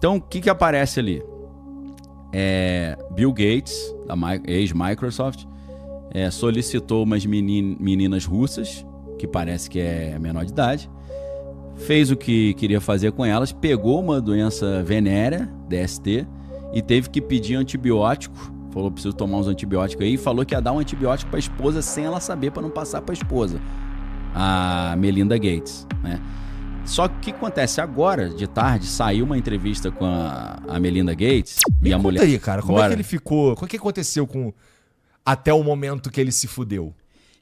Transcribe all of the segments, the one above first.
Então, o que aparece ali? Bill Gates, da ex-Microsoft, solicitou umas meninas russas, que parece que é menor de idade, fez o que queria fazer com elas, pegou uma doença venérea, DST, e teve que pedir antibiótico. Falou, preciso tomar uns antibióticos aí, e falou que ia dar um antibiótico para a esposa sem ela saber, para não passar para a esposa, a Melinda Gates, né? Só que o que acontece agora, de tarde, saiu uma entrevista com a Melinda Gates. Me e a conta mulher... aí, cara, como é que ele ficou? O que aconteceu até o momento que ele se fudeu?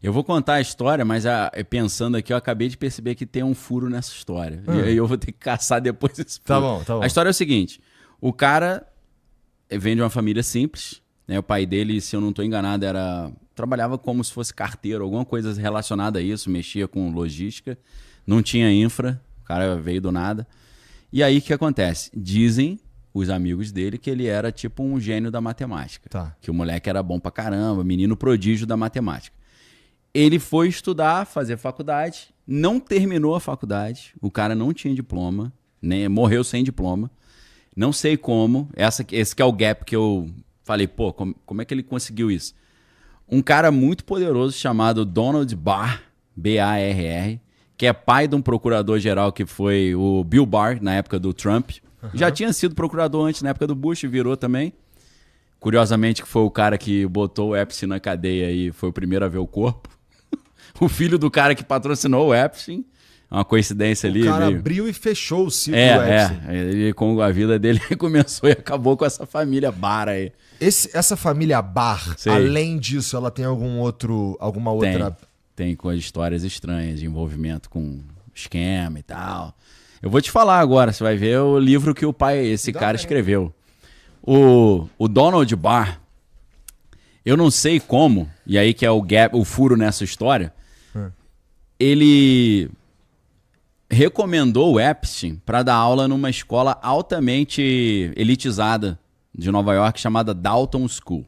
Eu vou contar a história, mas pensando aqui, eu acabei de perceber que tem um furo nessa história. E aí eu vou ter que caçar depois esse furo. Tá bom. A história é o seguinte, o cara vem de uma família simples, né? O pai dele, se eu não estou enganado, trabalhava como se fosse carteiro, alguma coisa relacionada a isso, mexia com logística, não tinha infra, o cara veio do nada. E aí o que acontece? Dizem os amigos dele que ele era tipo um gênio da matemática. Tá. Que o moleque era bom pra caramba, menino prodígio da matemática. Ele foi estudar, fazer faculdade, não terminou a faculdade, o cara não tinha diploma, né? Morreu sem diploma. Não sei como, esse que é o gap que eu falei, pô, como é que ele conseguiu isso? Um cara muito poderoso chamado Donald Barr, B-A-R-R, que é pai de um procurador-geral que foi o Bill Barr, na época do Trump. Já tinha sido procurador antes, na época do Bush, virou também. Curiosamente, que foi o cara que botou o Epstein na cadeia e foi o primeiro a ver o corpo. O filho do cara que patrocinou o Epstein. Uma coincidência ali. O cara abriu e fechou o ciclo do Epstein. Ele, com a vida dele, começou e acabou com essa família Barr aí. Essa família Barr, além disso, ela tem alguma outra... Tem com as histórias estranhas de envolvimento com esquema e tal. Eu vou te falar agora, você vai ver o livro que esse cara escreveu. O Donald Barr, eu não sei como, e aí que é o furo nessa história, ele recomendou o Epstein para dar aula numa escola altamente elitizada de Nova York chamada Dalton School.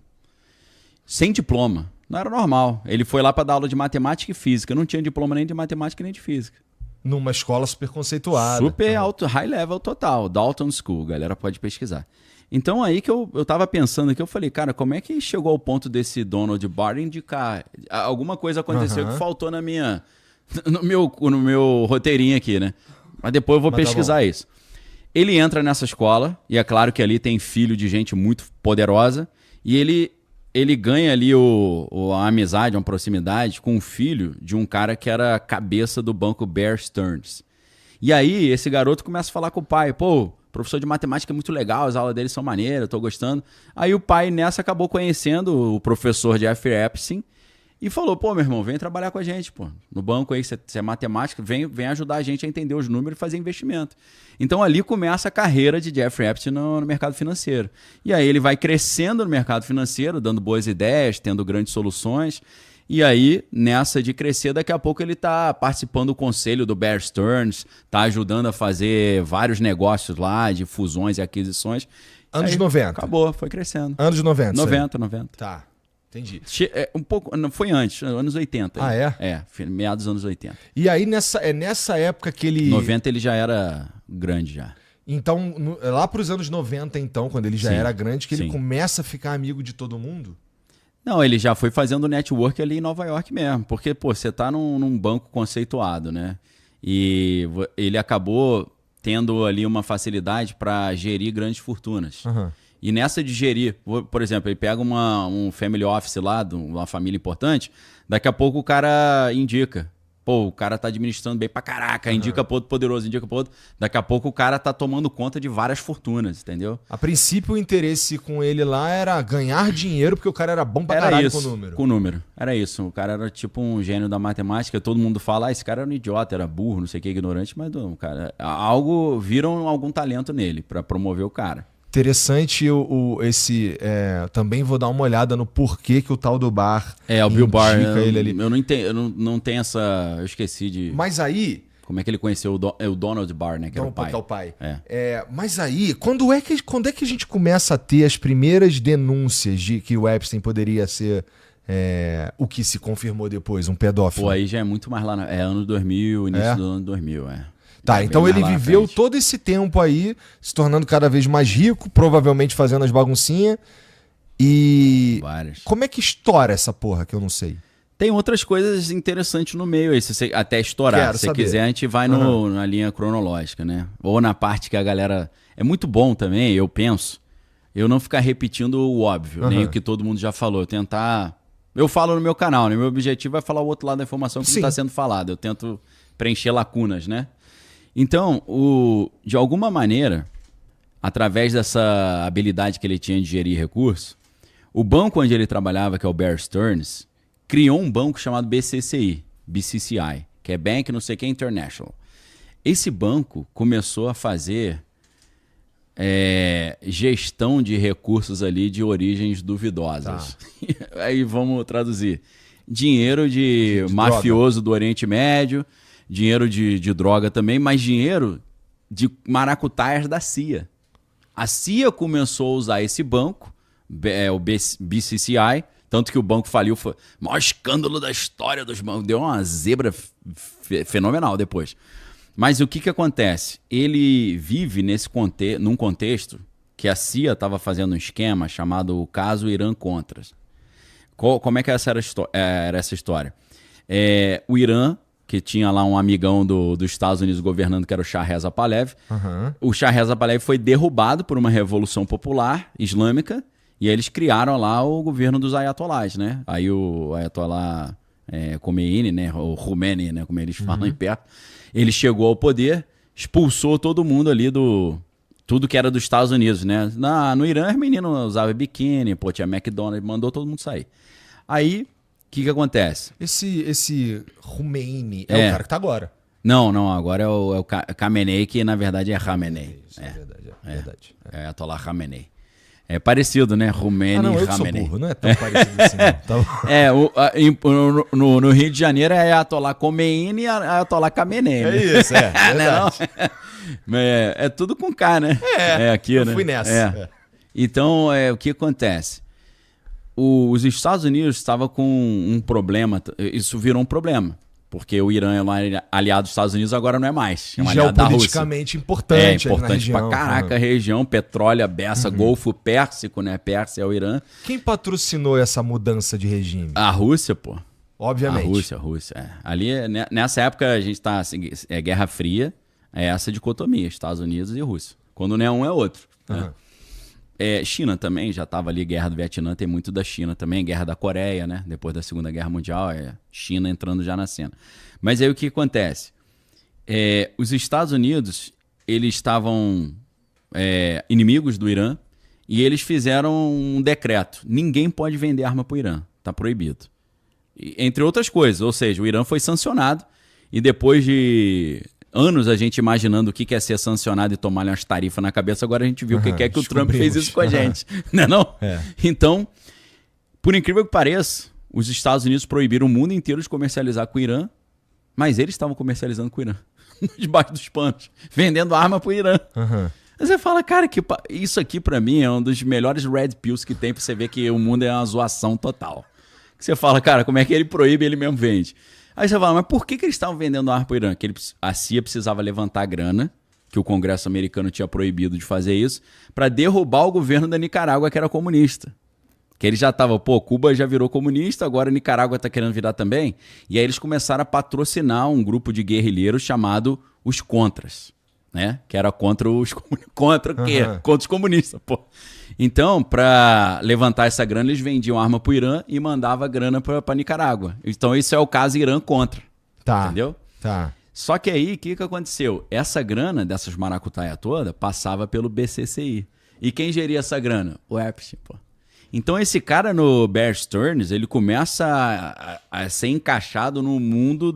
Sem diploma. Não era normal. Ele foi lá para dar aula de matemática e física. Não tinha diploma nem de matemática nem de física. Numa escola super conceituada. Super alto, high level total. Dalton School, galera pode pesquisar. Então aí que eu tava pensando aqui, eu falei, cara, como é que chegou ao ponto desse Donald Barr indicar? Alguma coisa aconteceu que faltou no meu roteirinho aqui, né? Mas depois eu vou pesquisar isso. Ele entra nessa escola, e é claro que ali tem filho de gente muito poderosa, e ele ganha ali a amizade, uma proximidade com o filho de um cara que era cabeça do banco Bear Stearns. E aí esse garoto começa a falar com o pai, pô, professor de matemática é muito legal, as aulas dele são maneiras, eu tô gostando. Aí o pai nessa acabou conhecendo o professor Jeffrey Epstein e falou, pô, meu irmão, vem trabalhar com a gente, pô. No banco aí, você é matemática, vem ajudar a gente a entender os números e fazer investimento. Então ali começa a carreira de Jeffrey Epstein no mercado financeiro. E aí ele vai crescendo no mercado financeiro, dando boas ideias, tendo grandes soluções. E aí, nessa de crescer, daqui a pouco ele está participando do conselho do Bear Stearns, está ajudando a fazer vários negócios lá, de fusões e aquisições. Anos 90. Acabou, foi crescendo. Anos 90. 90. Tá, entendi. Um pouco, não foi antes, anos 80. Ah, é? Meados dos anos 80. E aí, nessa época que ele... 90 ele já era grande já. Então, lá para os anos 90, então, quando ele já era grande, que ele começa a ficar amigo de todo mundo? Não, ele já foi fazendo network ali em Nova York mesmo. Porque, pô, você tá num banco conceituado, né? E ele acabou tendo ali uma facilidade para gerir grandes fortunas. Uhum. E nessa de gerir, por exemplo, ele pega um family office lá, de uma família importante, daqui a pouco o cara indica. Pô, o cara tá administrando bem pra caraca, indica pro outro poderoso, indica pro outro. Daqui a pouco o cara tá tomando conta de várias fortunas, entendeu? A princípio o interesse com ele lá era ganhar dinheiro, porque o cara era bom pra caralho com o número. Com o número, era isso. O cara era tipo um gênio da matemática, todo mundo fala, esse cara era um idiota, era burro, não sei o que, ignorante, mas não, cara, viram algum talento nele pra promover o cara. Interessante também vou dar uma olhada no porquê que o tal do Barr o Bill Barr, ele ali. Eu não entendo, eu não tenho essa... Eu esqueci de... Mas aí... Como é que ele conheceu o Donald Barr, né? Que era o pai. Que é o pai. Mas aí, quando é que a gente começa a ter as primeiras denúncias de que o Epstein poderia ser o que se confirmou depois, um pedófilo? Pô, aí já é muito mais lá... anos 2000, início do ano 2000, Tá, então ele viveu todo esse tempo aí, se tornando cada vez mais rico, provavelmente fazendo as baguncinhas. E várias. Como é que estoura essa porra que eu não sei? Tem outras coisas interessantes no meio aí, se você, até estourar. Quero se você saber. quiser, a gente vai na linha cronológica, né? Ou na parte que a galera... É muito bom também, eu penso, eu não ficar repetindo o óbvio, nem o que todo mundo já falou. Tentar... Eu falo no meu canal, né? Meu objetivo é falar o outro lado da informação que não está sendo falado. Eu tento preencher lacunas, né? Então, de alguma maneira, através dessa habilidade que ele tinha de gerir recursos, o banco onde ele trabalhava, que é o Bear Stearns, criou um banco chamado BCCI, que é Bank não sei o que International. Esse banco começou a fazer gestão de recursos ali de origens duvidosas. Tá. Aí vamos traduzir. Dinheiro de mafioso droga do Oriente Médio, dinheiro de droga também, mas dinheiro de maracutaias da CIA. A CIA começou a usar esse banco, o BCCI, tanto que o banco faliu, foi o maior escândalo da história dos bancos. Deu uma zebra fenomenal depois. Mas o que acontece? Ele vive num contexto que a CIA estava fazendo um esquema chamado o caso Irã-Contras. Como é que era essa história? O Irã, que tinha lá um amigão dos Estados Unidos governando, que era o Shah Reza Pahlavi. O Shah Reza Pahlavi foi derrubado por uma revolução popular islâmica e eles criaram lá o governo dos ayatolás, né? Aí o ayatollah Khomeini, né? O Khomeini, né? Como eles falam em perto. Ele chegou ao poder, expulsou todo mundo ali tudo que era dos Estados Unidos, né? No Irã, as meninas usavam biquíni, tinha McDonald's, mandou todo mundo sair. Aí, o que acontece? Esse Khomeini é o cara que tá agora. Não, agora é o Khamenei, que na verdade é Khamenei. Isso é verdade. É Ayatollah Khamenei. É parecido, né? Khomeini e Khamenei. Não é tão parecido assim. Não. No Rio de Janeiro é Ayatollah Khomeini e Ayatollah Khamenei. Né? É isso, não? É tudo com K, né? Aqui, eu né? fui nessa. Então, o que acontece? Os Estados Unidos estavam com um problema, isso virou um problema. Porque o Irã é aliado dos Estados Unidos, agora não é mais. É um aliado da Rússia. Geopoliticamente importante. Importante pra caraca a região. Petróleo, beça, Golfo Pérsico, né? Pérsia é o Irã. Quem patrocinou essa mudança de regime? A Rússia, pô. Obviamente. A Rússia. Ali, nessa época, a gente tá... Guerra Fria, é essa dicotomia, Estados Unidos e Rússia. Quando não é um, é outro. Né? China também, já estava ali, Guerra do Vietnã, tem muito da China também, Guerra da Coreia, né? Depois da Segunda Guerra Mundial, China entrando já na cena. Mas aí o que acontece? Os Estados Unidos, eles estavam inimigos do Irã e eles fizeram um decreto. Ninguém pode vender arma para o Irã, está proibido. Entre outras coisas, ou seja, o Irã foi sancionado e depois de... anos a gente imaginando o que é ser sancionado e tomar umas tarifas na cabeça, agora a gente viu o que é que o Trump fez isso com a gente. Não é não? Então, por incrível que pareça, os Estados Unidos proibiram o mundo inteiro de comercializar com o Irã, mas eles estavam comercializando com o Irã, debaixo dos panos, vendendo arma pro Irã. Você fala, cara, isso aqui pra mim é um dos melhores red pills que tem pra você ver que o mundo é uma zoação total. Você fala, cara, como é que ele proíbe e ele mesmo vende? Aí você fala, mas por que eles estavam vendendo arma para o Irã? Que a CIA precisava levantar grana, que o Congresso americano tinha proibido de fazer isso, para derrubar o governo da Nicarágua, que era comunista. Que eles já estavam, Cuba já virou comunista, agora a Nicarágua está querendo virar também. E aí eles começaram a patrocinar um grupo de guerrilheiros chamado os Contras, né? Que era contra os contra o quê? Contra os comunistas, Então, para levantar essa grana, eles vendiam arma para o Irã e mandavam grana para Nicarágua. Então, isso é o caso Irã-Contra. Tá. Entendeu? Tá. Só que aí, o que aconteceu? Essa grana dessas maracutaia toda passava pelo BCCI. E quem geria essa grana? O Epstein, Então, esse cara no Bear Stearns, ele começa a ser encaixado no mundo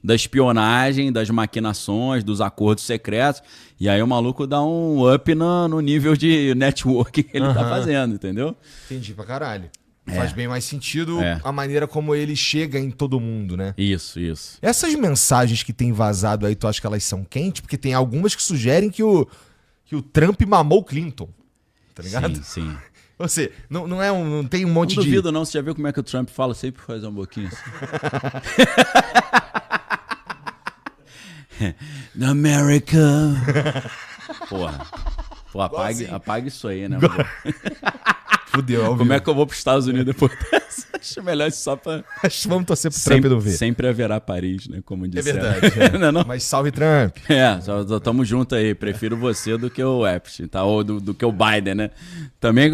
da espionagem, das maquinações, dos acordos secretos. E aí o maluco dá um up no nível de network que ele tá fazendo, entendeu? Entendi pra caralho. Faz bem mais sentido a maneira como ele chega em todo mundo, né? Isso. Essas mensagens que tem vazado aí, tu acha que elas são quentes? Porque tem algumas que sugerem que o Trump mamou o Clinton, tá ligado? Sim. Ou seja, não tem um monte de... Não duvido não, você já viu como é que o Trump fala sempre faz um pouquinho assim. America. Porra. Pô, apague isso aí, né? Fudeu, Como é que eu vou pros Estados Unidos depois dessa? Acho melhor só pra... Vamos torcer pro Trump não ver. Sempre haverá Paris, né? Como disseram. É verdade. Não é não? Mas salve Trump. Só tamo junto aí. Prefiro você do que o Epstein, tá? Ou do que o Biden, né? Também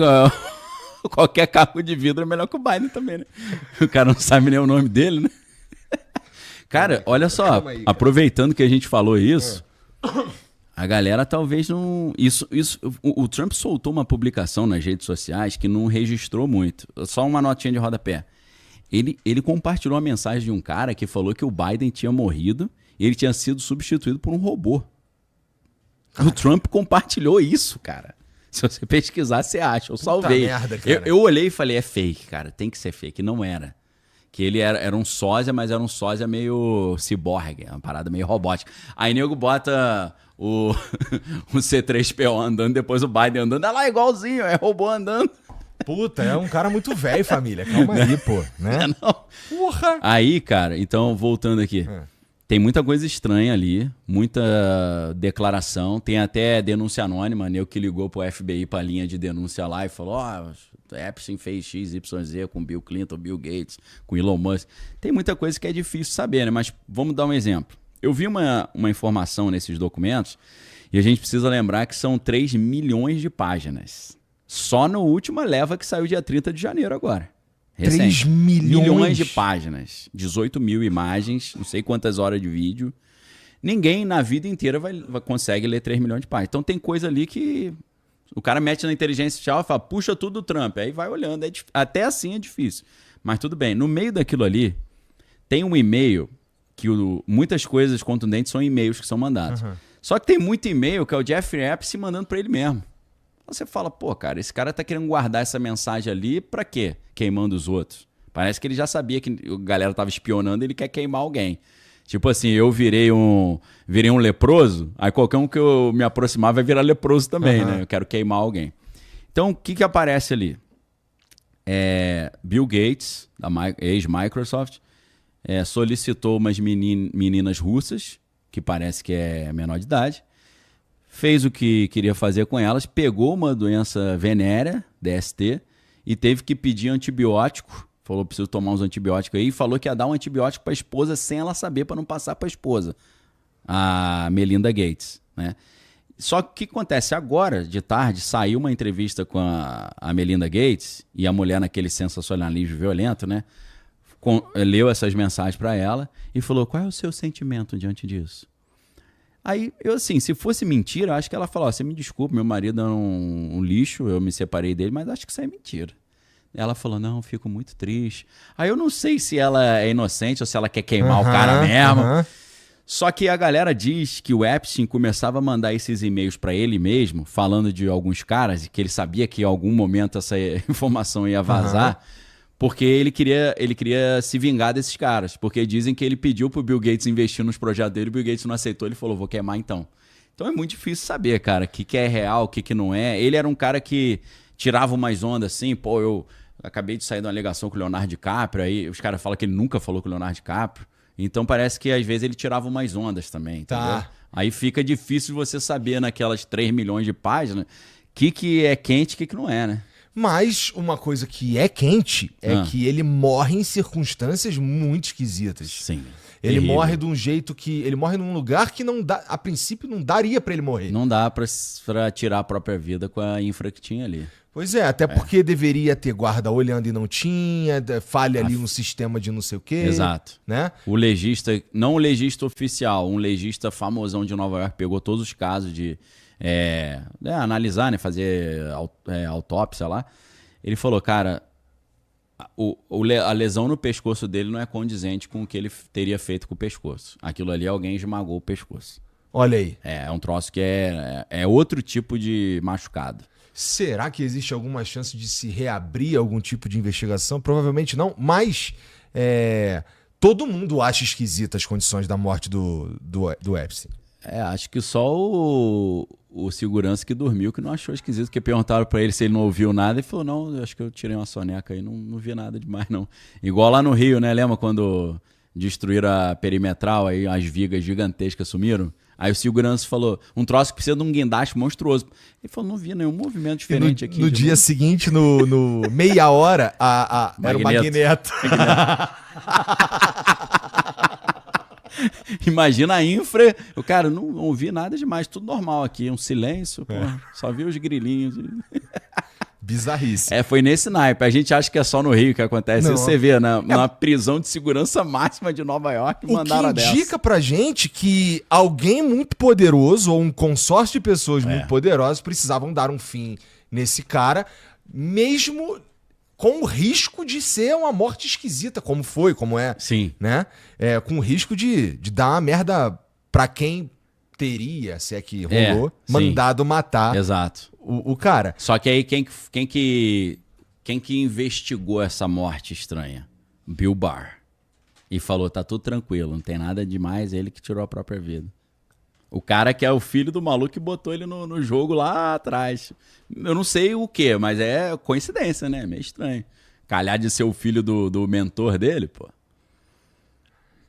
qualquer carro de vidro é melhor que o Biden também, né? O cara não sabe nem o nome dele, né? Cara, olha só, aproveitando que a gente falou isso, a galera talvez não... O Trump soltou uma publicação nas redes sociais que não registrou muito. Só uma notinha de rodapé. Ele compartilhou uma mensagem de um cara que falou que o Biden tinha morrido e ele tinha sido substituído por um robô. O Trump compartilhou isso, cara. Se você pesquisar, você acha. Eu salvei. Merda, cara. Eu olhei e falei, é fake, cara. Tem que ser fake. Não era. Que ele era um sósia, mas era um sósia meio ciborgue, uma parada meio robótica. Aí nego bota o C3PO andando, depois o Biden andando. Olha lá, igualzinho, é robô andando. Puta, é um cara muito velho, família. Calma aí, pô, né? Não. Porra! Aí, cara, então, voltando aqui. Tem muita coisa estranha ali, muita declaração. Tem até denúncia anônima, nego que ligou pro FBI pra linha de denúncia lá e falou, Epstein fez XYZ com Bill Clinton, Bill Gates, com Elon Musk. Tem muita coisa que é difícil saber, né? Mas vamos dar um exemplo. Eu vi uma informação nesses documentos e a gente precisa lembrar que são 3 milhões de páginas. Só na última leva que saiu dia 30 de janeiro agora. Recente. 3 milhões de páginas, 18 mil imagens, não sei quantas horas de vídeo. Ninguém na vida inteira consegue ler 3 milhões de páginas. Então tem coisa ali que o cara mete na inteligência artificial e fala, puxa tudo do Trump. Aí vai olhando. Até assim é difícil. Mas tudo bem. No meio daquilo ali, tem um e-mail que muitas coisas contundentes são e-mails que são mandados. Só que tem muito e-mail que é o Jeffrey Epstein mandando para ele mesmo. Você fala, pô, cara, esse cara tá querendo guardar essa mensagem ali pra quê? Queimando os outros. Parece que ele já sabia que a galera tava espionando e ele quer queimar alguém. Tipo assim, eu virei um leproso, aí qualquer um que eu me aproximar vai virar leproso também, né? Eu quero queimar alguém. Então, o que aparece ali? Bill Gates, da ex-Microsoft, solicitou umas meninas russas, que parece que é menor de idade, fez o que queria fazer com elas, pegou uma doença venérea, DST, e teve que pedir antibiótico. Falou, preciso tomar uns antibióticos aí. E falou que ia dar um antibiótico para a esposa sem ela saber, para não passar para a esposa, a Melinda Gates, né? Só que o que acontece? Agora, de tarde, saiu uma entrevista com a Melinda Gates, e a mulher naquele sensacionalismo violento, né? Leu essas mensagens para ela e falou, qual é o seu sentimento diante disso? Aí, eu assim, se fosse mentira, eu acho que ela falou, você me desculpa, meu marido é um lixo, eu me separei dele, mas acho que isso é mentira. Ela falou, não, fico muito triste. Aí eu não sei se ela é inocente ou se ela quer queimar o cara mesmo. Só que a galera diz que o Epstein começava a mandar esses e-mails para ele mesmo, falando de alguns caras, e que ele sabia que em algum momento essa informação ia vazar, porque ele queria se vingar desses caras. Porque dizem que ele pediu pro Bill Gates investir nos projetos dele, o Bill Gates não aceitou, ele falou, vou queimar então. Então é muito difícil saber, cara, o que é real, o que não é. Ele era um cara que tirava umas ondas assim, pô, eu acabei de sair de uma alegação com o Leonardo DiCaprio, aí os caras falam que ele nunca falou com o Leonardo DiCaprio. Então parece que às vezes ele tirava umas ondas também, entendeu? Aí fica difícil você saber naquelas 3 milhões de páginas o que é quente e o que não é, né? Mas uma coisa que é quente é que ele morre em circunstâncias muito esquisitas. Sim. Ele morre de um jeito que... Ele morre num lugar que não dá, a princípio não daria pra ele morrer. Não dá pra tirar a própria vida com a infra que tinha ali. Pois é, até porque deveria ter guarda olhando e não tinha, falha ali um sistema de não sei o quê. Exato. Né? O legista, não o legista oficial, um legista famosão de Nova York pegou todos os casos de analisar, né, fazer autópsia lá. Ele falou, cara, a lesão no pescoço dele não é condizente com o que ele teria feito com o pescoço. Aquilo ali, alguém esmagou o pescoço. Olha aí. É um troço que é outro tipo de machucado. Será que existe alguma chance de se reabrir algum tipo de investigação? Provavelmente não, mas todo mundo acha esquisita as condições da morte do Epstein. Acho que só o segurança que dormiu que não achou esquisito, porque perguntaram pra ele se ele não ouviu nada e falou, não, acho que eu tirei uma soneca aí, não vi nada demais não. Igual lá no Rio, né, lembra quando destruíram a perimetral, aí as vigas gigantescas sumiram. Aí o segurança falou, um troço que precisa de um guindaste monstruoso. Ele falou, não vi nenhum movimento diferente aqui. No dia seguinte, no meia hora, era o Magneto. Imagina a infra. O cara, não ouvi nada demais, tudo normal aqui. Um silêncio, pô, só vi os grilinhos. Bizarrice. Foi nesse naipe. A gente acha que é só no Rio que acontece. Isso você vê na prisão de segurança máxima de Nova York, mandaram a dessa. O que indica pra gente que alguém muito poderoso ou um consórcio de pessoas muito poderosas precisavam dar um fim nesse cara, mesmo com o risco de ser uma morte esquisita, como foi, como é. Sim. Né? Com o risco de dar uma merda pra quem teria, se é que rolou, mandado matar. Exato. O cara. Só que aí quem que investigou essa morte estranha? Bill Barr. E falou, tá tudo tranquilo, não tem nada demais, ele que tirou a própria vida. O cara que é o filho do maluco que botou ele no jogo lá atrás. Eu não sei o que, mas é coincidência, né? Meio estranho. Calhar de ser o filho do mentor dele, pô.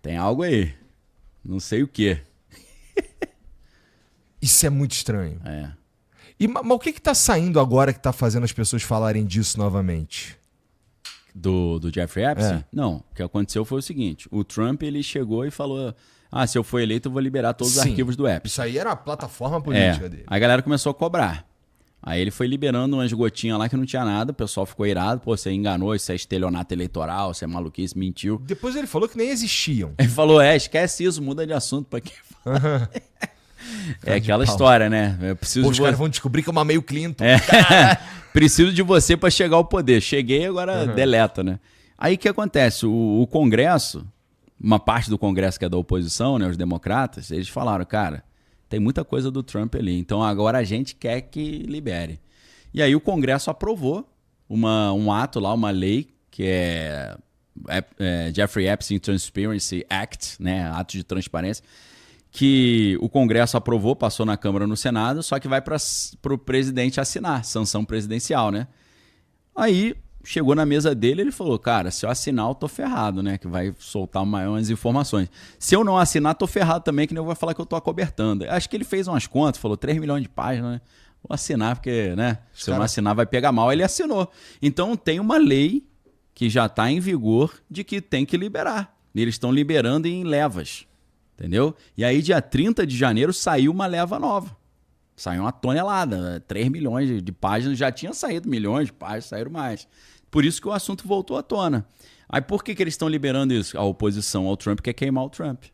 Tem algo aí. Não sei o que. Isso é muito estranho. Mas o que tá saindo agora que tá fazendo as pessoas falarem disso novamente? Do Jeffrey Epstein? Não, o que aconteceu foi o seguinte. O Trump, ele chegou e falou... se eu for eleito, eu vou liberar todos os arquivos do Epstein. Isso aí era a plataforma política dele. Aí a galera começou a cobrar. Aí ele foi liberando umas gotinhas lá que não tinha nada. O pessoal ficou irado. Pô, você enganou, isso é estelionato eleitoral, você é maluquice, mentiu. Depois ele falou que nem existiam. Ele falou, esquece isso, muda de assunto pra quem fala. Aquela história, né? Eu preciso os caras vão descobrir que eu mamei o Clinton. Preciso de você pra chegar ao poder. Cheguei, agora deleta, né? Aí o que acontece? O Congresso, uma parte do Congresso que é da oposição, né, os democratas, eles falaram, cara, tem muita coisa do Trump ali, então agora a gente quer que libere. E aí o Congresso aprovou um ato lá, uma lei, que é Jeffrey Epstein Transparency Act, né, ato de transparência, que o Congresso aprovou, passou na Câmara, no Senado, só que vai para o presidente assinar, sanção presidencial, né? Aí chegou na mesa dele, ele falou, cara, se eu assinar, eu tô ferrado, né? Que vai soltar umas informações. Se eu não assinar, tô ferrado também, que nem eu vou falar que eu tô acobertando. Acho que ele fez umas contas, falou 3 milhões de páginas, né? Vou assinar, porque, né? Se eu não assinar, vai pegar mal. Ele assinou. Então tem uma lei que já está em vigor de que tem que liberar. E eles estão liberando em levas. Entendeu? E aí, dia 30 de janeiro, saiu uma leva nova. Saiu uma tonelada. 3 milhões de páginas. Já tinha saído milhões de páginas, saíram mais. Por isso que o assunto voltou à tona. Aí por que eles estão liberando isso? A oposição ao Trump quer queimar o Trump.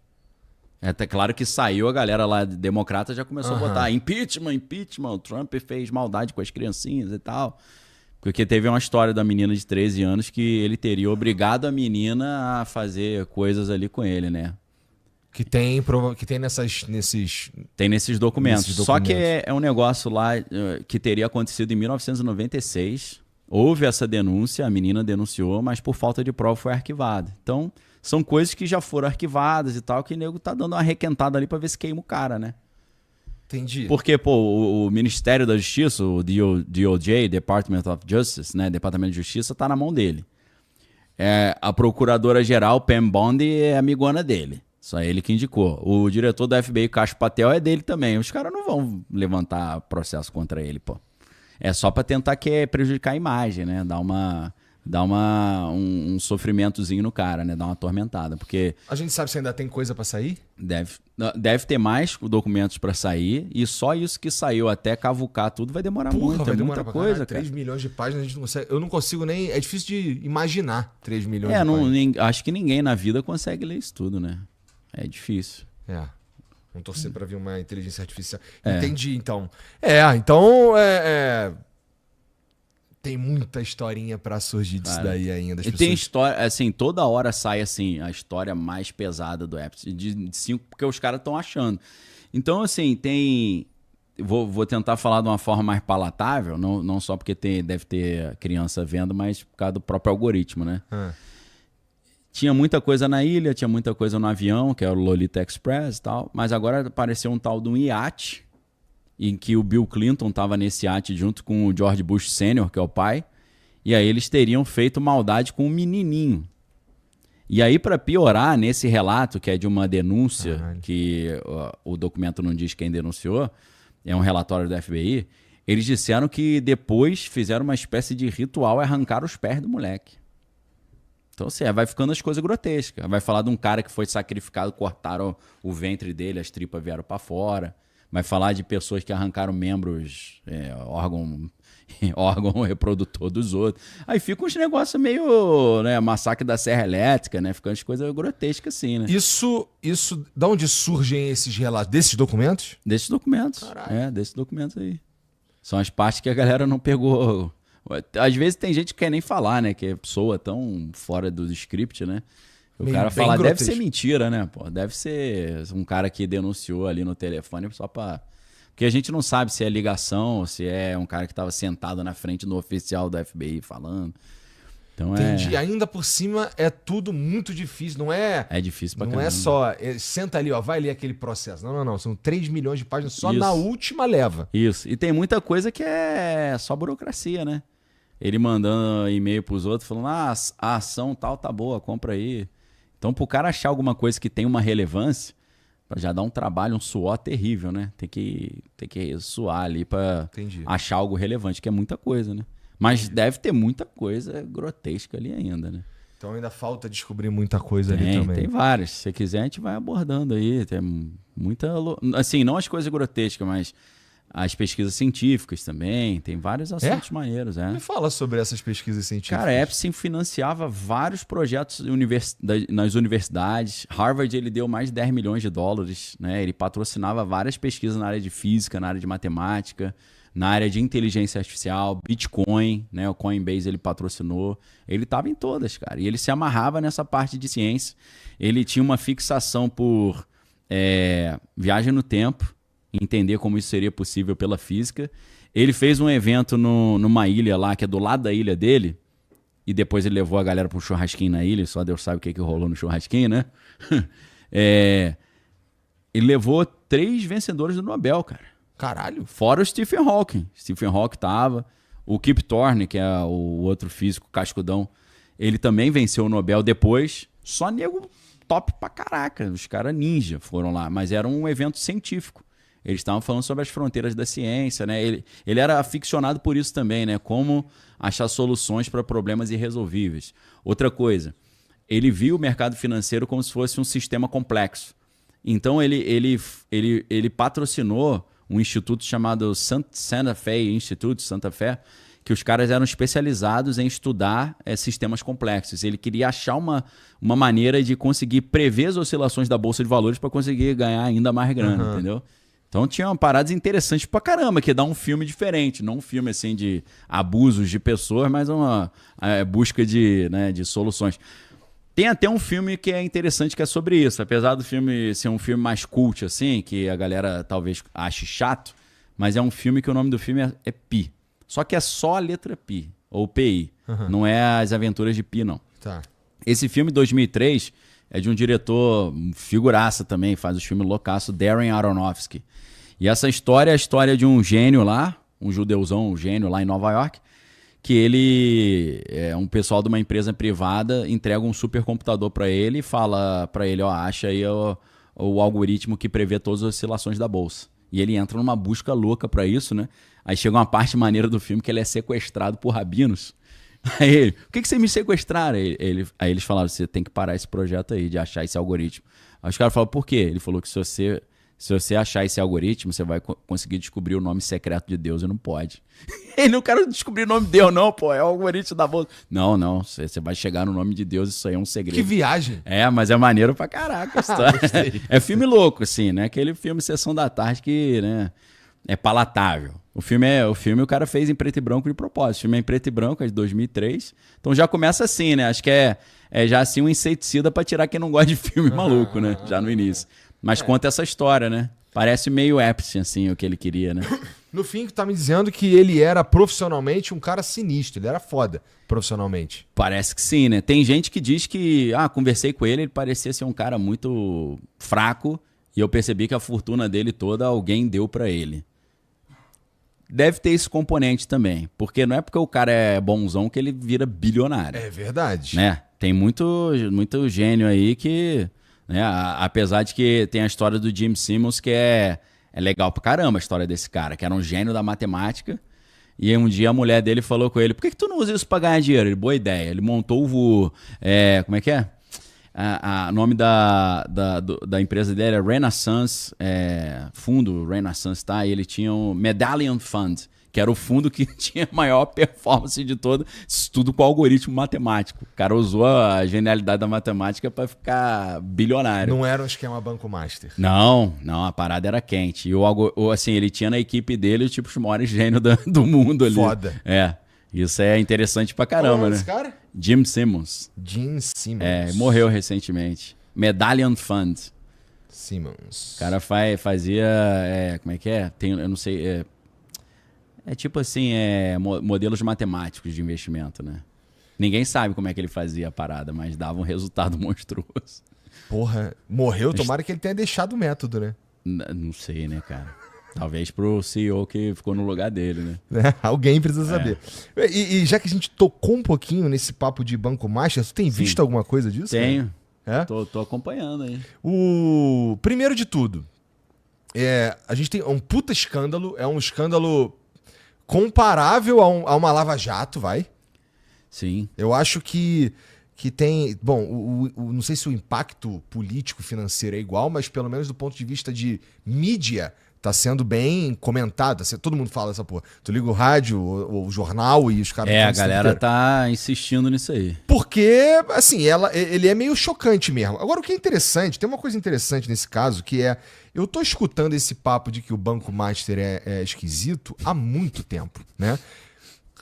É até claro que saiu, a galera lá democrata já começou a botar impeachment, o Trump fez maldade com as criancinhas e tal. Porque teve uma história da menina de 13 anos que ele teria obrigado a menina a fazer coisas ali com ele, né? Que tem nesses... Tem nesses documentos. Só que é um negócio lá que teria acontecido em 1996. Houve essa denúncia, a menina denunciou, mas por falta de prova foi arquivada. Então, são coisas que já foram arquivadas e tal, que o nego tá dando uma requentada ali pra ver se queima o cara, né? Entendi. Porque, pô, o Ministério da Justiça, o DOJ, Department of Justice, né, Departamento de Justiça, tá na mão dele. A procuradora-geral, Pam Bondi, é amigona dele. Só ele que indicou. O diretor do FBI, Kash Patel, é dele também. Os caras não vão levantar processo contra ele, pô. É só pra tentar prejudicar a imagem, né? Dar um sofrimentozinho no cara, né? Dar uma atormentada, porque... A gente sabe se ainda tem coisa pra sair? Deve ter mais documentos pra sair, e só isso que saiu até cavucar tudo vai demorar muito. Vai demorar muita coisa, cara. 3 milhões de páginas, a gente não consegue... Eu não consigo nem... É difícil de imaginar 3 milhões de páginas. Acho que ninguém na vida consegue ler isso tudo, né? É difícil. Vamos torcer pra vir uma inteligência artificial. É. Entendi, então. Tem muita historinha pra surgir disso daí ainda. E tem história, assim, toda hora sai assim, a história mais pesada do Epstein, de 5, porque os caras estão achando. Então, assim, tem... Vou tentar falar de uma forma mais palatável, não só porque deve ter criança vendo, mas por causa do próprio algoritmo, né? Tinha muita coisa na ilha, tinha muita coisa no avião, que é o Lolita Express e tal, mas agora apareceu um tal de um iate, em que o Bill Clinton estava nesse iate junto com o George Bush Sr., que é o pai, e aí eles teriam feito maldade com um menininho. E aí, para piorar, nesse relato, que é de uma denúncia, Caralho. que o documento não diz quem denunciou, é um relatório do FBI, eles disseram que depois fizeram uma espécie de ritual e arrancaram os pés do moleque. Então, assim, vai ficando as coisas grotescas. Vai falar de um cara que foi sacrificado, cortaram o ventre dele, as tripas vieram para fora. Vai falar de pessoas que arrancaram membros, órgão reprodutor dos outros. Aí fica uns negócios meio, né, massacre da Serra Elétrica, né? Ficando as coisas grotescas assim, né? Isso, da onde surgem esses relatos? Desses documentos? Desses documentos. Caralho. Desses documentos aí. São as partes que a galera não pegou. Às vezes tem gente que quer nem falar, né? Que soa tão fora do script, né? O Meio cara bem fala, deve grotesco. ser mentira, né? Pô, deve ser um cara que denunciou ali no telefone só pra... Porque a gente não sabe se é ligação, se é um cara que tava sentado na frente do oficial do FBI falando. Então Entendi. Ainda por cima é tudo muito difícil, não é? é difícil pra Não caramba. é só, senta ali, ó, vai ler aquele processo. Não. São 3 milhões de páginas só Isso. na última leva. Isso. E tem muita coisa que é só burocracia, né? Ele mandando e-mail pros outros falando, a ação tal tá boa, compra aí. Então, pro cara achar alguma coisa que tem uma relevância, já dá um trabalho, um suor terrível, né? Tem que suar ali pra Entendi. achar algo relevante, que é muita coisa, né? Mas deve ter muita coisa grotesca ali ainda, né? Então ainda falta descobrir muita coisa ali também. Tem várias. Se você quiser, a gente vai abordando aí. Tem muita... Assim, não as coisas grotescas, mas as pesquisas científicas também. Tem vários assuntos maneiros, Me fala sobre essas pesquisas científicas. Cara, a Epstein financiava vários projetos nas universidades. Harvard, ele deu mais de 10 milhões de dólares, né? Ele patrocinava várias pesquisas na área de física, na área de matemática, na área de inteligência artificial, Bitcoin, né? O Coinbase ele patrocinou. Ele estava em todas, cara. E ele se amarrava nessa parte de ciência. Ele tinha uma fixação por viagem no tempo, entender como isso seria possível pela física. Ele fez um evento numa ilha lá, que é do lado da ilha dele, e depois ele levou a galera para um churrasquinho na ilha, só Deus sabe o que rolou no churrasquinho, né? Ele levou 3 vencedores do Nobel, cara. Caralho. Fora o Stephen Hawking. Stephen Hawking tava. O Kip Thorne, que é o outro físico cascudão, ele também venceu o Nobel depois. Só nego top pra caraca. Os caras ninja foram lá. Mas era um evento científico. Eles estavam falando sobre as fronteiras da ciência, né? Ele era aficionado por isso também, né? Como achar soluções para problemas irresolvíveis. Outra coisa, ele viu o mercado financeiro como se fosse um sistema complexo. Então ele patrocinou um instituto chamado Santa Fe Institute, Santa Fe, que os caras eram especializados em estudar sistemas complexos. Ele queria achar uma maneira de conseguir prever as oscilações da Bolsa de Valores para conseguir ganhar ainda mais grana, entendeu? Então tinha uma paradas interessantes pra caramba, que dá um filme diferente, não um filme assim de abusos de pessoas, mas uma busca de soluções. Tem até um filme que é interessante que é sobre isso, apesar do filme ser um filme mais cult, assim, que a galera talvez ache chato, mas é um filme que o nome do filme é Pi. Só que é só a letra Pi, ou PI. Não é As Aventuras de Pi, não. Tá. Esse filme, 2003, é de um diretor figuraça também, faz os filmes loucaço, Darren Aronofsky. E essa história é a história de um gênio lá, um judeuzão, um gênio lá em Nova York, que ele, um pessoal de uma empresa privada, entrega um supercomputador para ele e fala para ele, ó, acha aí o algoritmo que prevê todas as oscilações da bolsa. E ele entra numa busca louca para isso, né? Aí chega uma parte maneira do filme que ele é sequestrado por rabinos. Aí ele, por que você me sequestraram? Aí eles falaram, você tem que parar esse projeto aí, de achar esse algoritmo. Aí os caras falaram, por quê? Ele falou que se você achar esse algoritmo, você vai conseguir descobrir o nome secreto de Deus e não pode. Ele não quer descobrir o nome de Deus, não, pô. É o algoritmo da bolsa. Não. Você vai chegar no nome de Deus, isso aí é um segredo. Que viagem. Mas é maneiro pra caraca a história. É filme louco, assim, né? Aquele filme Sessão da Tarde que, né, é palatável. O filme o cara fez em preto e branco de propósito. O filme é em preto e branco, é de 2003. Então já começa assim, né? Acho que é já assim um inseticida pra tirar quem não gosta de filme maluco, né? Já no início. Mas conta essa história, né? Parece meio Epstein, assim, o que ele queria, né? No fim, tu tá me dizendo que ele era profissionalmente um cara sinistro. Ele era foda profissionalmente. Parece que sim, né? Tem gente que diz que, conversei com ele parecia ser um cara muito fraco e eu percebi que a fortuna dele toda alguém deu pra ele. deve ter esse componente também. Porque não é porque o cara é bonzão que ele vira bilionário. É verdade. Né? Tem muito gênio aí que... Né, apesar de que tem a história do Jim Simmons, que é legal pra caramba a história desse cara, que era um gênio da matemática. E um dia a mulher dele falou com ele, por que tu não usa isso pra ganhar dinheiro? Ele, boa ideia. Ele montou o... como é que é? O nome da empresa dele é Renaissance, fundo Renaissance, tá? E ele tinha um Medallion Fund, que era o fundo que tinha a maior performance de todo, isso tudo com algoritmo matemático. O cara usou a genialidade da matemática para ficar bilionário. Não era um esquema Banco Master. Não, a parada era quente. E assim, ele tinha na equipe dele tipo, os maiores gênios do mundo ali. Foda. Isso é interessante pra caramba, né? Esse cara? Jim Simmons. Jim Simmons. Morreu recentemente. Medallion Fund. Simmons. O cara fazia... como é que é? Eu não sei... tipo assim, modelos matemáticos de investimento, né? Ninguém sabe como é que ele fazia a parada, mas dava um resultado monstruoso. Porra, morreu? Tomara que ele tenha deixado o método, né? Não sei, né, cara? Talvez pro CEO que ficou no lugar dele, né? Alguém precisa saber. E já que a gente tocou um pouquinho nesse papo de Banco Master, você tem visto alguma coisa disso? Tenho. É? Tô acompanhando aí. Primeiro de tudo, a gente tem um puta escândalo, é um escândalo comparável a uma Lava Jato, vai? Sim. Eu acho que tem... Bom, não sei se o impacto político, financeiro é igual, mas pelo menos do ponto de vista de mídia, tá sendo bem comentado. Todo mundo fala essa porra. Tu liga o rádio, o jornal e os caras... A galera tá insistindo nisso aí. Porque, assim, ele é meio chocante mesmo. Agora, o que é interessante, tem uma coisa interessante nesse caso, que é... Eu tô escutando esse papo de que o Banco Master é esquisito há muito tempo, né?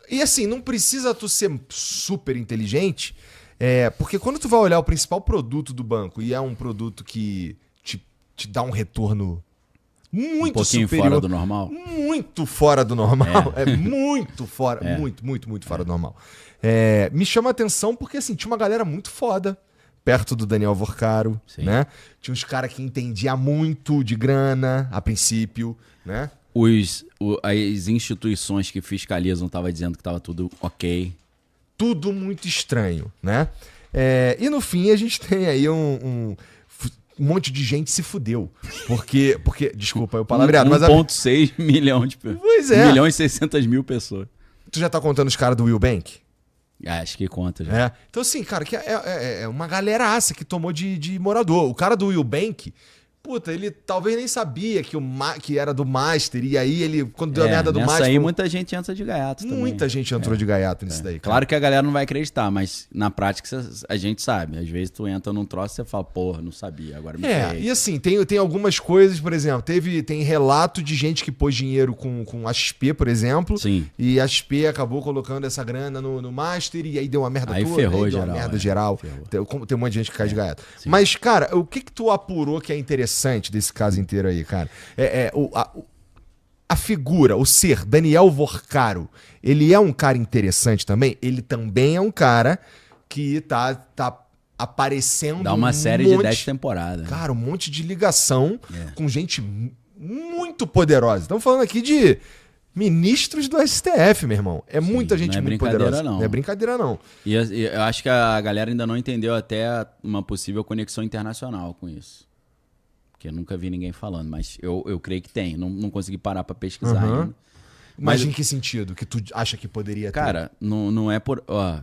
E assim, não precisa tu ser super inteligente, porque quando tu vai olhar o principal produto do banco e é um produto que te dá um retorno muito pouquinho superior, fora do normal. Muito fora do normal. Muito fora, muito fora do normal. Me chama a atenção porque assim, tinha uma galera muito foda perto do Daniel Vorcaro, né? Tinha uns caras que entendiam muito de grana a princípio, né? As instituições que fiscalizam estavam dizendo que estava tudo ok. Tudo muito estranho, né? E no fim a gente tem aí um monte de gente se fudeu. Porque desculpa, eu palavreado, mas... 1,6 milhão de pessoas. Pois 1 milhão e 600 mil pessoas. Tu já tá contando os caras do Will Bank? Acho que conta já. Então assim, cara, que é uma galeraça que tomou de morador. O cara do Will Bank... Puta, ele talvez nem sabia que era do Master, e aí ele, quando deu a merda do Master... aí muita gente entra de gaiato também. Muita gente entrou de gaiato nisso daí, cara. Claro que a galera não vai acreditar, mas na prática a gente sabe. Às vezes tu entra num troço e você fala, porra, não sabia, agora me ferrei. E assim, tem algumas coisas, por exemplo, tem relato de gente que pôs dinheiro com a XP, por exemplo. Sim. E a XP acabou colocando essa grana no Master, e aí deu uma merda aí toda. Ferrou aí deu geral, uma merda geral. Ferrou. Tem um monte de gente que cai de gaiato. Sim. Mas, cara, o que tu apurou que é interessante desse caso inteiro aí, cara? A figura, o ser, Daniel Vorcaro, ele é um cara interessante também? Ele também é um cara que tá aparecendo... Dá uma série de 10 temporadas. Cara, um monte de ligação com gente muito poderosa. Estamos falando aqui de ministros do STF, meu irmão. Muita gente muito poderosa. Não é brincadeira, não. E eu acho que a galera ainda não entendeu até uma possível conexão internacional com isso. Que eu nunca vi ninguém falando, mas eu creio que tem. Não consegui parar pra pesquisar ainda. Mas em que sentido? Que tu acha que poderia ter? Cara, não é por... O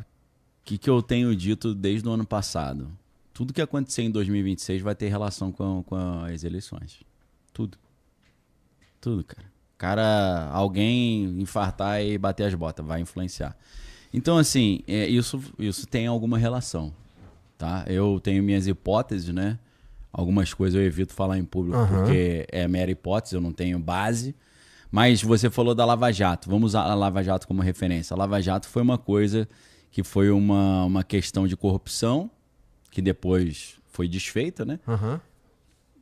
que eu tenho dito desde o ano passado? Tudo que acontecer em 2026 vai ter relação com as eleições. Tudo. Tudo, cara. Alguém infartar e bater as botas, vai influenciar. Então, assim, isso tem alguma relação, tá? Eu tenho minhas hipóteses, né? Algumas coisas eu evito falar em público porque é mera hipótese, eu não tenho base. Mas você falou da Lava Jato. Vamos usar a Lava Jato como referência. A Lava Jato foi uma coisa que foi uma questão de corrupção, que depois foi desfeita, né?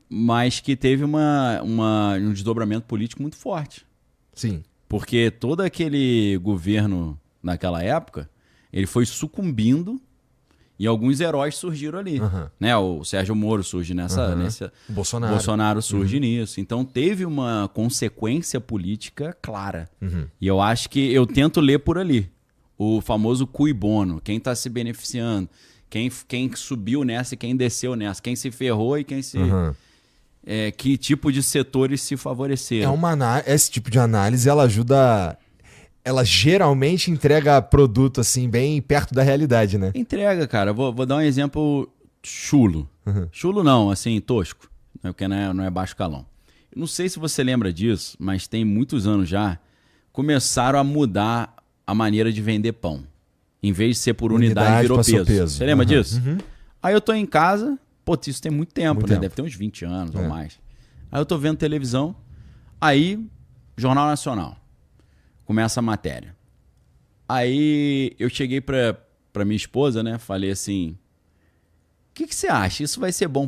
Mas que teve um desdobramento político muito forte. Sim. Porque todo aquele governo naquela época, ele foi sucumbindo E alguns heróis surgiram ali, né? O Sérgio Moro surge nessa... O Bolsonaro surge nisso. Então teve uma consequência política clara. E eu acho que eu tento ler por ali. O famoso cui bono, quem está se beneficiando, quem subiu nessa e quem desceu nessa, quem se ferrou e quem se... que tipo de setores se favoreceram. Esse tipo de análise, ela ajuda... Ela geralmente entrega produto, assim, bem perto da realidade, né? Entrega, cara. Vou dar um exemplo chulo. Chulo não, assim, tosco. Porque não é baixo calão. Eu não sei se você lembra disso, mas tem muitos anos já, começaram a mudar a maneira de vender pão. Em vez de ser por unidade virou peso. Você lembra disso? Aí eu tô em casa, isso tem muito tempo, né? Deve ter uns 20 anos ou mais. Aí eu tô vendo televisão, aí, Jornal Nacional. Começa a matéria. Aí eu cheguei pra minha esposa, né? Falei assim, o que você acha? Isso vai ser bom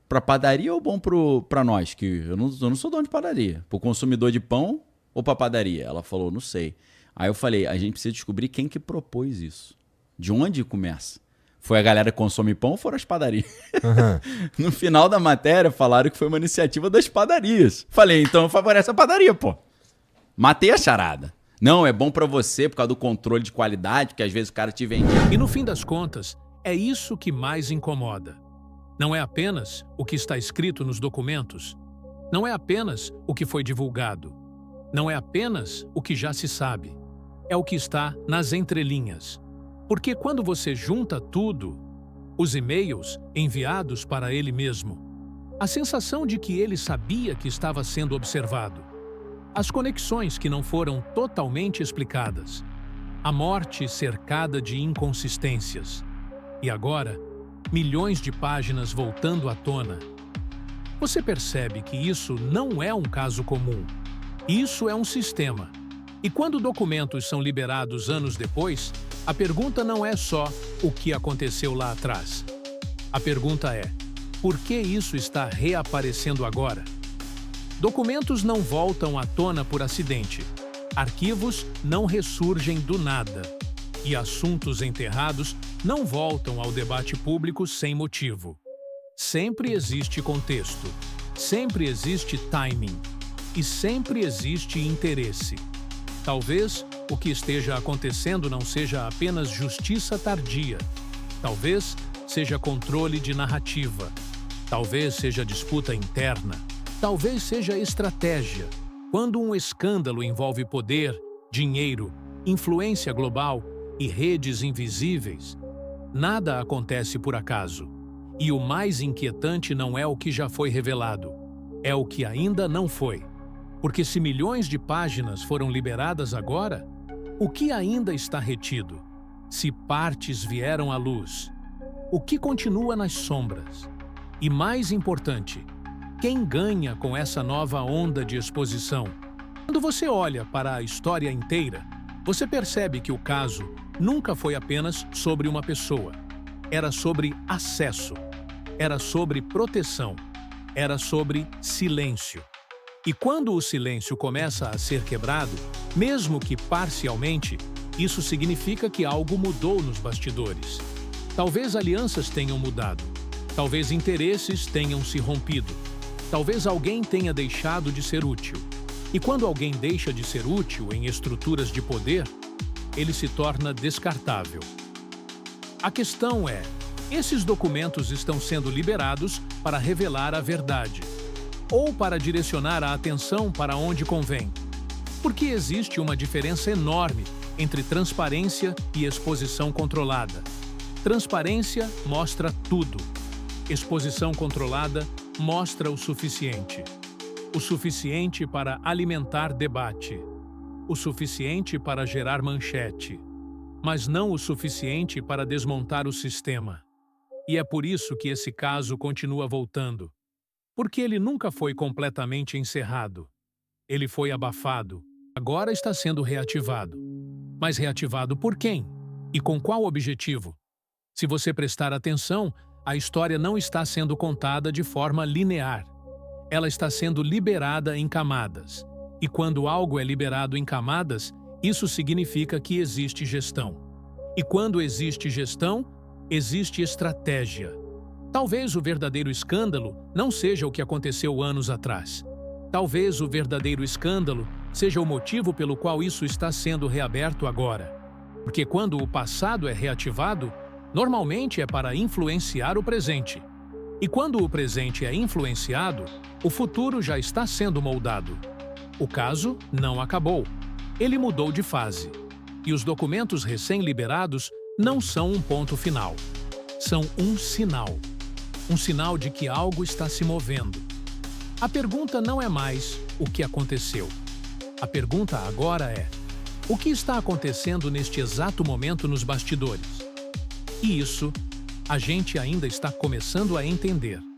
pra padaria ou bom pra nós? Que eu não sou dono de padaria. Pro consumidor de pão ou pra padaria? Ela falou, não sei. Aí eu falei, a gente precisa descobrir quem que propôs isso. De onde começa? Foi a galera que consome pão ou foram as padarias? No final da matéria falaram que foi uma iniciativa das padarias. Falei, então favorece a padaria, pô. Matei a charada. Não, é bom pra você por causa do controle de qualidade, porque às vezes o cara te vende. E no fim das contas, é isso que mais incomoda. Não é apenas o que está escrito nos documentos. Não é apenas o que foi divulgado. Não é apenas o que já se sabe. É o que está nas entrelinhas. Porque quando você junta tudo, os e-mails enviados para ele mesmo, a sensação de que ele sabia que estava sendo observado, as conexões que não foram totalmente explicadas, a morte cercada de inconsistências, e agora, milhões de páginas voltando à tona. Você percebe que isso não é um caso comum. Isso é um sistema. E quando documentos são liberados anos depois, a pergunta não é só o que aconteceu lá atrás. A pergunta é, por que isso está reaparecendo agora? Documentos não voltam à tona por acidente. Arquivos não ressurgem do nada. E assuntos enterrados não voltam ao debate público sem motivo. Sempre existe contexto. Sempre existe timing. E sempre existe interesse. Talvez o que esteja acontecendo não seja apenas justiça tardia. Talvez seja controle de narrativa. Talvez seja disputa interna. Talvez seja estratégia. Quando um escândalo envolve poder, dinheiro, influência global e redes invisíveis, nada acontece por acaso. E o mais inquietante não é o que já foi revelado, é o que ainda não foi. Porque se milhões de páginas foram liberadas agora, o que ainda está retido? Se partes vieram à luz, o que continua nas sombras? E mais importante, quem ganha com essa nova onda de exposição? Quando você olha para a história inteira, você percebe que o caso nunca foi apenas sobre uma pessoa. Era sobre acesso, era sobre proteção, era sobre silêncio. E quando o silêncio começa a ser quebrado, mesmo que parcialmente, isso significa que algo mudou nos bastidores. Talvez alianças tenham mudado, talvez interesses tenham se rompido, talvez alguém tenha deixado de ser útil. E quando alguém deixa de ser útil em estruturas de poder, ele se torna descartável. A questão é, esses documentos estão sendo liberados para revelar a verdade, ou para direcionar a atenção para onde convém? Porque existe uma diferença enorme entre transparência e exposição controlada. Transparência mostra tudo. Exposição controlada mostra o suficiente. O suficiente para alimentar debate. O suficiente para gerar manchete. Mas não o suficiente para desmontar o sistema. E é por isso que esse caso continua voltando. Porque ele nunca foi completamente encerrado. Ele foi abafado. Agora está sendo reativado. Mas reativado por quem? E com qual objetivo? Se você prestar atenção, a história não está sendo contada de forma linear. Ela está sendo liberada em camadas. E quando algo é liberado em camadas, isso significa que existe gestão. E quando existe gestão, existe estratégia. Talvez o verdadeiro escândalo não seja o que aconteceu anos atrás. Talvez o verdadeiro escândalo seja o motivo pelo qual isso está sendo reaberto agora. Porque quando o passado é reativado, normalmente é para influenciar o presente. E quando o presente é influenciado, o futuro já está sendo moldado. O caso não acabou. Ele mudou de fase. E os documentos recém-liberados não são um ponto final. São um sinal. Um sinal de que algo está se movendo. A pergunta não é mais o que aconteceu. A pergunta agora é: o que está acontecendo neste exato momento nos bastidores? E isso a gente ainda está começando a entender.